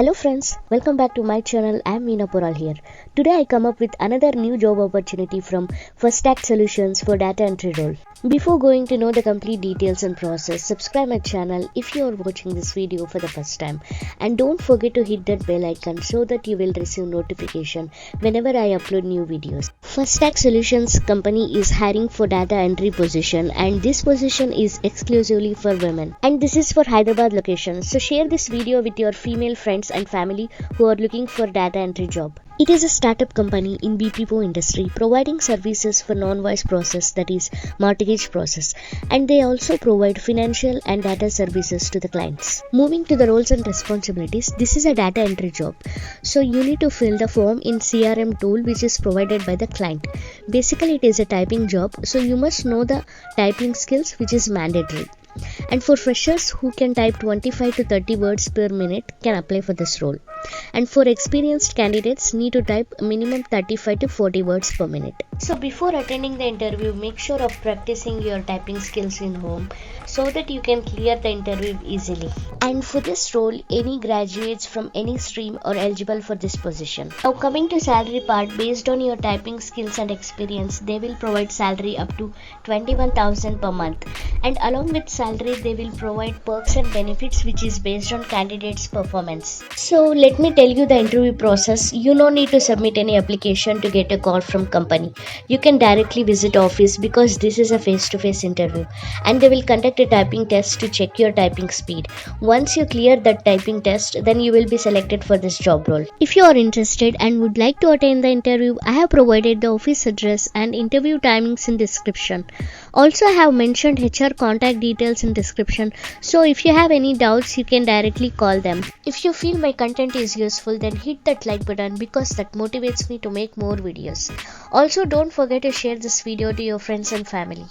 Hello friends, welcome back to my channel. I am Veena Poral here. Today I come up with another new job opportunity from First Act Solutions for data entry role. Before going to know the complete details and process, subscribe my channel if you are watching this video for the first time, and don't forget to hit that bell icon so that you will receive notification whenever I upload new videos. First Act Solutions company is hiring for data entry position, and this position is exclusively for women, and this is for Hyderabad location. So share this video with your female friends and family who are looking for data entry job. It is a startup company in BPO industry providing services for non-voice process, that is mortgage process, and they also provide financial and data services to the clients. Moving to the roles and responsibilities, this is a data entry job. So you need to fill the form in CRM tool which is provided by the client. Basically it is a typing job, so you must know the typing skills which is mandatory. And for freshers who can type 25 to 30 words per minute can apply for this role. And for experienced candidates need to type minimum 35 to 40 words per minute. So before attending the interview, make sure of practicing your typing skills in home so that you can clear the interview easily. And for this role, any graduates from any stream are eligible for this position. Now coming to salary part, based on your typing skills and experience, they will provide salary up to 21,000 per month. And along with salary, they will provide perks and benefits which is based on candidates' performance. So let me tell you the interview process. You no need to submit any application to get a call from company. You can directly visit office because this is a face-to-face interview, and they will conduct a typing test to check your typing speed. Once you clear that typing test, then you will be selected for this job role. If you are interested and would like to attend the interview, I have provided the office address and interview timings in description. Also, I have mentioned HR contact details in description, so if you have any doubts, you can directly call them. If you feel my content is useful, then hit that like button because that motivates me to make more videos. Also, don't forget to share this video to your friends and family.